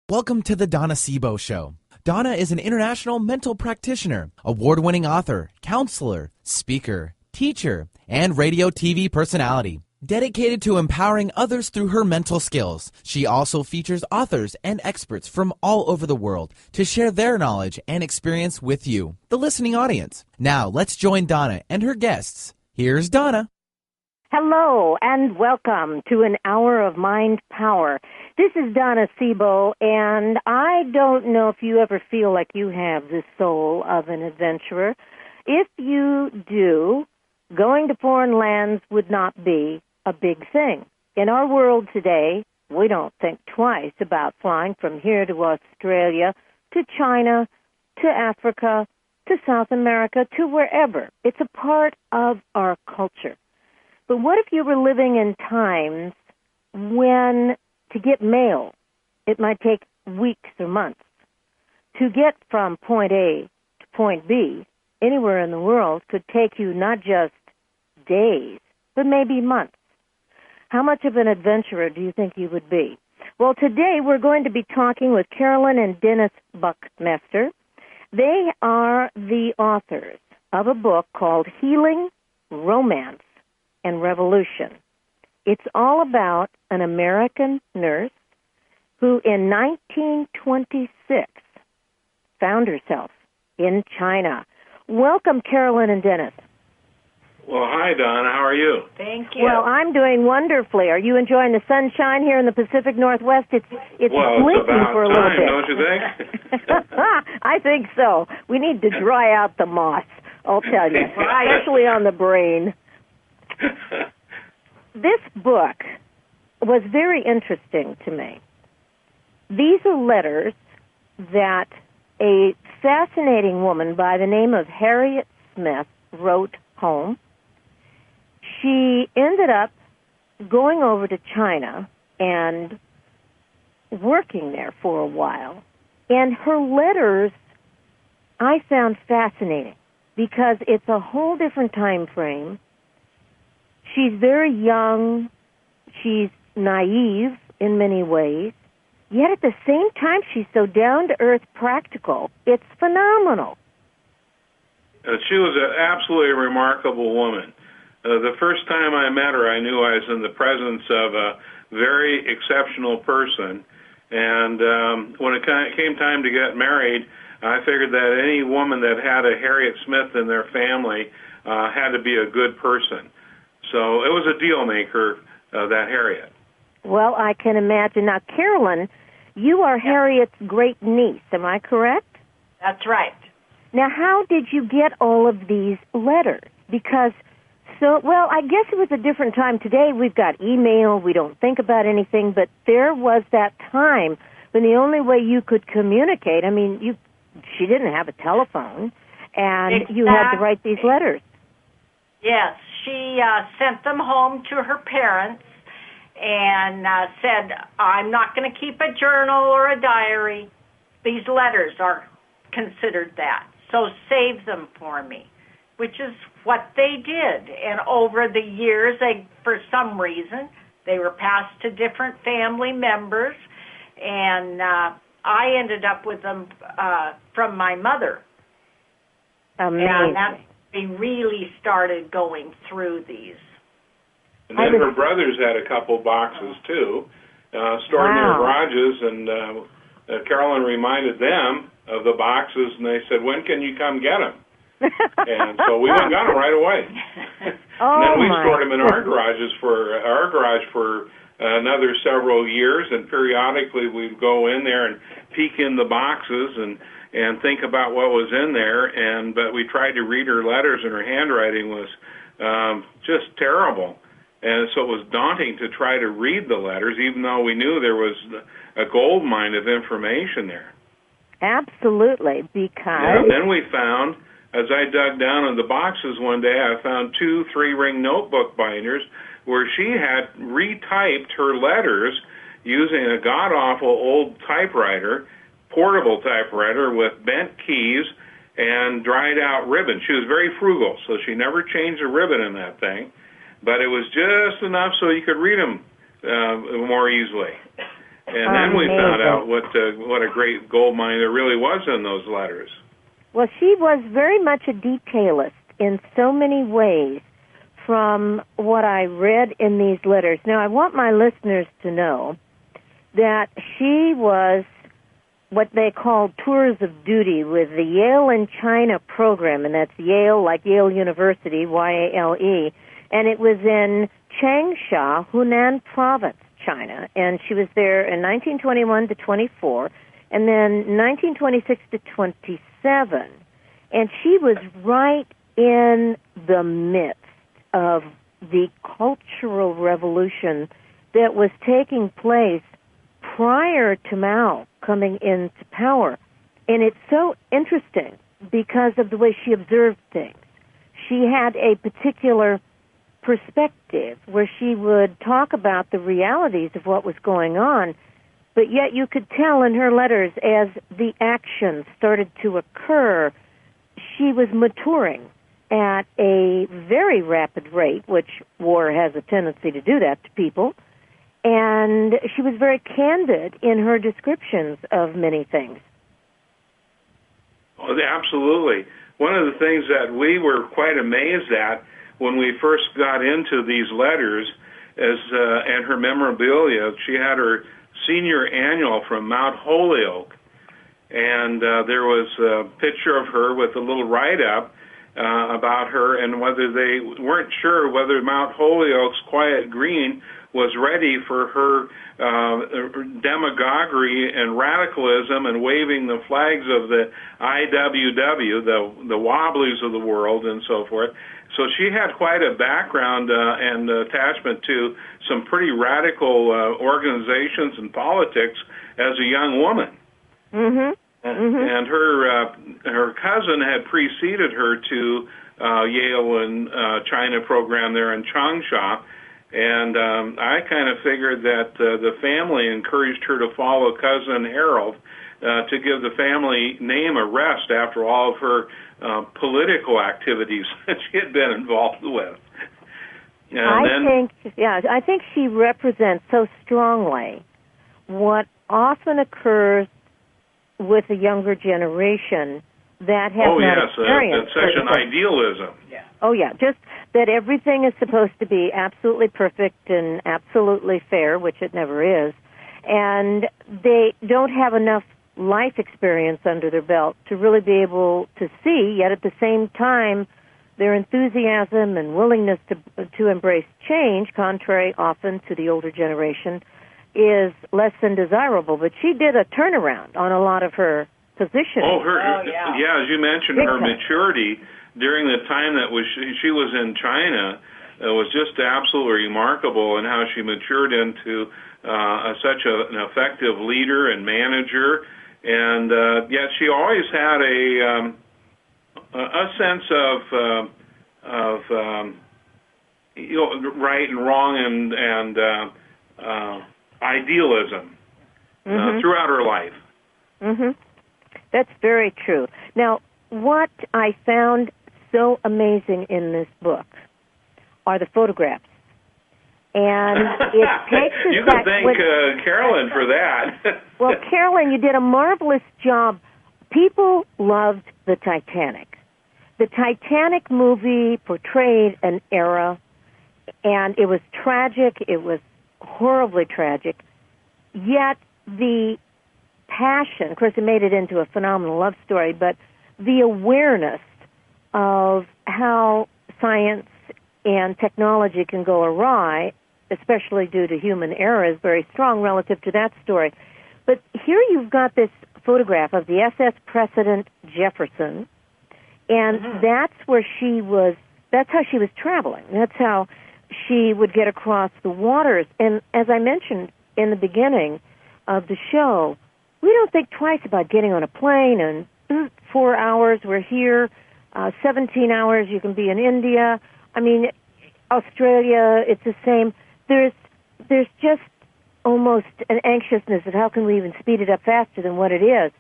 Welcome to the Donna Sebo Show. Donna is an international mental practitioner, award-winning author, counselor, speaker, teacher, and radio TV personality. Dedicated to empowering others through her mental skills, she also features authors and experts from all over the world to share their knowledge and experience with you, the listening audience. Now, let's join Donna and her guests. Here's Donna. Hello, and welcome to an hour of mind power. This is Donna Sebo, and I don't know if you ever feel like you have the soul of an adventurer. If you do, going to foreign lands would not be a big thing. In our world today, we don't think twice about flying from here to Australia, to China, to Africa, to South America, to wherever. It's a part of our culture. But what if you were living in times when to get mail, it might take weeks or months? To get from point A to point B, anywhere in the world, could take you not just days, but maybe months. How much of an adventurer do you think you would be? Well, today we're going to be talking with Carolyn and Dennis Buckmaster. They are the authors of a book called Healing, Romance, and Revolution. It's all about an American nurse who in 1926 found herself in China. Welcome, Carolyn and Dennis. Well, hi, Donna. How are you? Thank you. Well, I'm doing wonderfully. Are you enjoying the sunshine here in the Pacific Northwest? It's well, blinking it's for a about little time, bit. don't you think? I think so. We need to dry out the moss, I'll tell you, especially on the brain. This book was very interesting to me. These are letters that a fascinating woman by the name of Harriet Smith wrote home. She ended up going over to China and working there for a while. And her letters I found fascinating because it's a whole different time frame. She's very young. She's naive in many ways. Yet at the same time, she's so down-to-earth practical. It's phenomenal. She was an absolutely remarkable woman. The first time I met her, I knew I was in the presence of a very exceptional person. And when it came time to get married, I figured that any woman that had a Harriet Smith in their family had to be a good person. So it was a deal maker, that Harriet. Well, I can imagine. Now, Carolyn, you are Harriet's great niece, am I correct? That's right. Now, how did you get all of these letters? Because, I guess it was a different time. Today we've got email, we don't think about anything, but there was that time when the only way you could communicate, she didn't have a telephone, and Exactly. You had to write these letters. Yes, she sent them home to her parents and said, I'm not going to keep a journal or a diary. These letters are considered that, so save them for me, which is what they did. And over the years, for some reason, they were passed to different family members, and I ended up with them from my mother. Amazing. And that's we really started going through these. And then her brothers had a couple boxes, too, stored in their garages, and Carolyn reminded them of the boxes, and they said, when can you come get them? And so we went and got them right away. And then we stored them in our garage for another several years, and periodically we'd go in there and peek in the boxes and think about what was in there, but we tried to read her letters, and her handwriting was just terrible. And so it was daunting to try to read the letters, even though we knew there was a gold mine of information there. Absolutely, because... Yeah, then we found, as I dug down in the boxes one day, I found 2 3-ring notebook binders where she had retyped her letters using a god-awful old typewriter, portable typewriter with bent keys and dried-out ribbon. She was very frugal, so she never changed a ribbon in that thing, but it was just enough so you could read them more easily. And then we found out what a great gold mine there really was in those letters. Well, she was very much a detailist in so many ways from what I read in these letters. Now, I want my listeners to know that she was what they called tours of duty with the Yale in China program, and that's Yale, like Yale University, Y-A-L-E, and it was in Changsha, Hunan Province, China, and she was there in 1921 to 24, and then 1926 to 27, and she was right in the midst of the cultural revolution that was taking place prior to Mao coming into power. And it's so interesting because of the way she observed things. She had a particular perspective where she would talk about the realities of what was going on, but yet you could tell in her letters as the actions started to occur, she was maturing at a very rapid rate, which war has a tendency to do that to people, and she was very candid in her descriptions of many things. Oh, absolutely. One of the things that we were quite amazed at when we first got into these letters is, and her memorabilia, she had her senior annual from Mount Holyoke, and there was a picture of her with a little write-up about her, and whether they weren't sure whether Mount Holyoke's quiet green was ready for her demagoguery and radicalism and waving the flags of the IWW, the Wobblies of the world, and so forth. So she had quite a background and attachment to some pretty radical organizations and politics as a young woman. Mm-hmm. And her cousin had preceded her to Yale and China program there in Changsha, and I kind of figured that the family encouraged her to follow cousin Harold to give the family name a rest after all of her political activities that she had been involved with. I think she represents so strongly what often occurs with the younger generation that has not experienced. Such an idealism. Yeah. Oh, yeah, just that everything is supposed to be absolutely perfect and absolutely fair, which it never is, and they don't have enough life experience under their belt to really be able to see, yet at the same time, their enthusiasm and willingness to embrace change, contrary often to the older generation, is less than desirable. But she did a turnaround on a lot of her positions. As you mentioned, her maturity during the time that she was in China was just absolutely remarkable, and how she matured into such an effective leader and manager. And yet she always had a sense of right and wrong and idealism throughout her life. Mm-hmm. That's very true. Now, what I found so amazing in this book are the photographs. And it takes us you can thank Carolyn for that. Well, Carolyn, you did a marvelous job. People loved the Titanic. The Titanic movie portrayed an era, and it was tragic. It was horribly tragic. Yet the passion, of course, it made it into a phenomenal love story, but the awareness of how science and technology can go awry, especially due to human error, is very strong relative to that story. But here you've got this photograph of the SS President Jefferson, and that's how she was traveling. That's how she would get across the waters. And as I mentioned in the beginning of the show, we don't think twice about getting on a plane and 4 hours, we're here, 17 hours, you can be in India. I mean, Australia, it's the same. There's just almost an anxiousness of how can we even speed it up faster than what it is.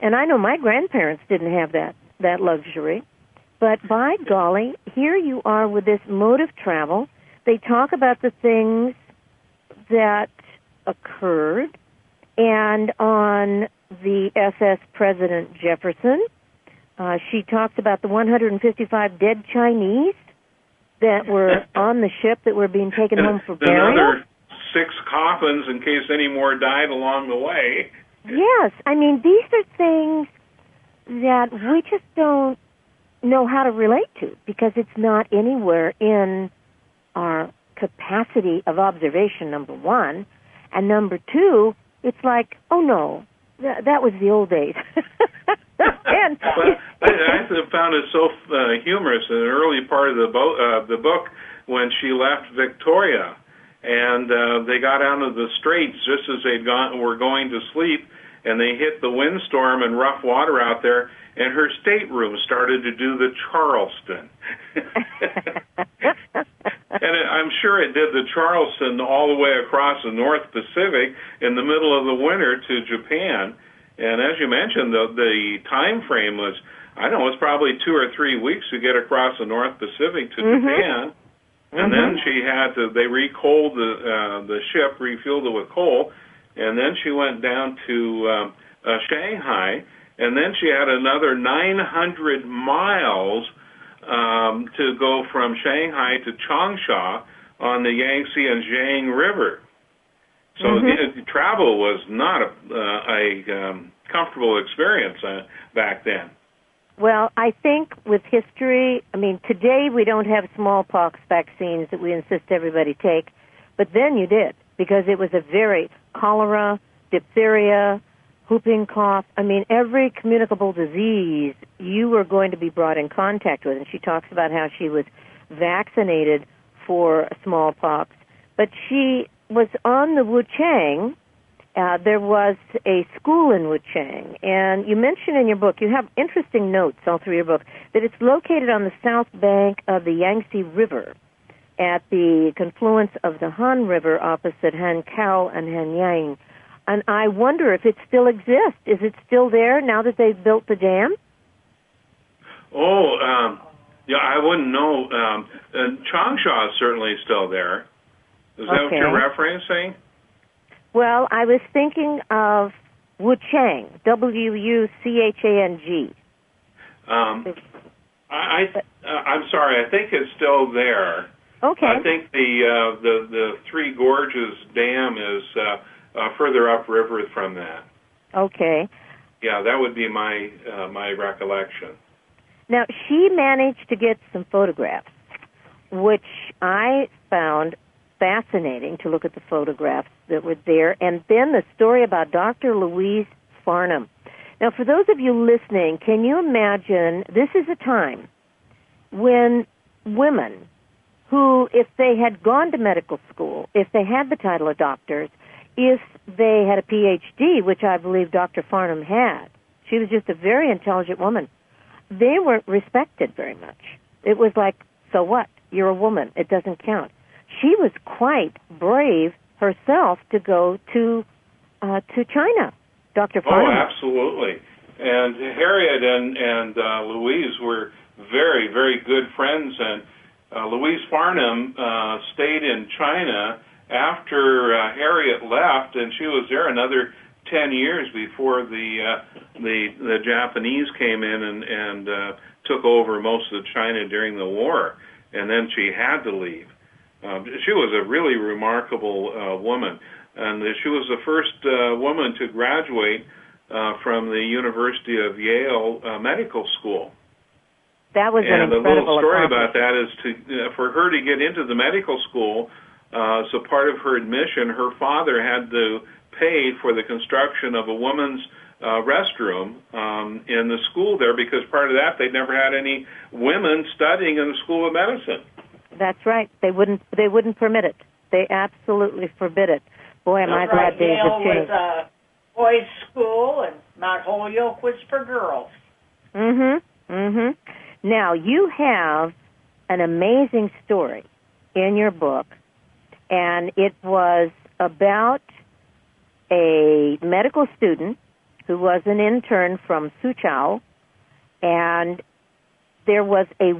And I know my grandparents didn't have that luxury. But by golly, here you are with this mode of travel. They talk about the things that occurred, and on the SS President Jefferson. She talks about the 155 dead Chinese that were on the ship that were being taken home for burial. Another 6 coffins in case any more died along the way. Yes, I mean, these are things that we just don't know how to relate to because it's not anywhere in our capacity of observation, number one. And number two, it's like, oh no, that was the old days. And I found it so humorous in the early part of the book when she left Victoria, and they got out of the straits just as were going to sleep, and they hit the windstorm and rough water out there, and her stateroom started to do the Charleston. And I'm sure it did the Charleston all the way across the North Pacific in the middle of the winter to Japan. And as you mentioned, the time frame was, I don't know, it was probably 2 or 3 weeks to get across the North Pacific to Japan. And then they recoaled the ship, refueled it with coal, and then she went down to Shanghai, and then she had another 900 miles to go from Shanghai to Changsha on the Yangtze and Jiang River. So travel was not a comfortable experience back then. Well, I think with history, I mean, today we don't have smallpox vaccines that we insist everybody take, but then you did, because it was a very cholera, diphtheria, whooping cough. I mean, every communicable disease you were going to be brought in contact with. And she talks about how she was vaccinated for smallpox. But she was on the Wuchang. There was a school in Wuchang. And you mention in your book, you have interesting notes all through your book, that it's located on the south bank of the Yangtze River at the confluence of the Han River opposite Hankou and Hanyang. And I wonder if it still exists. Is it still there now that they've built the dam? Yeah, I wouldn't know. Changsha is certainly still there. Is that what you're referencing? Well, I was thinking of Wuchang, W-U-C-H-A-N-G. I'm sorry. I think it's still there. Okay. I think the Three Gorges Dam is further upriver from that. Okay. Yeah, that would be my recollection. Now, she managed to get some photographs, which I found fascinating to look at the photographs that were there, and then the story about Dr. Louise Farnham. Now, for those of you listening, can you imagine, this is a time when women who, if they had gone to medical school, if they had the title of doctors, if they had a Ph.D., which I believe Dr. Farnham had, she was just a very intelligent woman, they weren't respected very much. It was like, so what? You're a woman. It doesn't count. She was quite brave herself to go to China, Dr. Farnham. Oh, absolutely. And Harriet and Louise were very, very good friends, and Louise Farnham stayed in China after Harriet left, and she was there another 10 years before the Japanese came in and took over most of China during the war, and then she had to leave. She was a really remarkable woman, and she was the first woman to graduate from the University of Yale Medical School. That was an incredible. And the little story about that is for her to get into the medical school. So part of her admission, her father had to pay for the construction of a woman's restroom in the school there, because part of that, they'd never had any women studying in the School of Medicine. That's right. They wouldn't permit it. They absolutely forbid it. Boy, am I glad days have changed. Yale was a boys' school, and Mount Holyoke was for girls. Now, you have an amazing story in your book, and it was about a medical student who was an intern from Suzhou, and there was a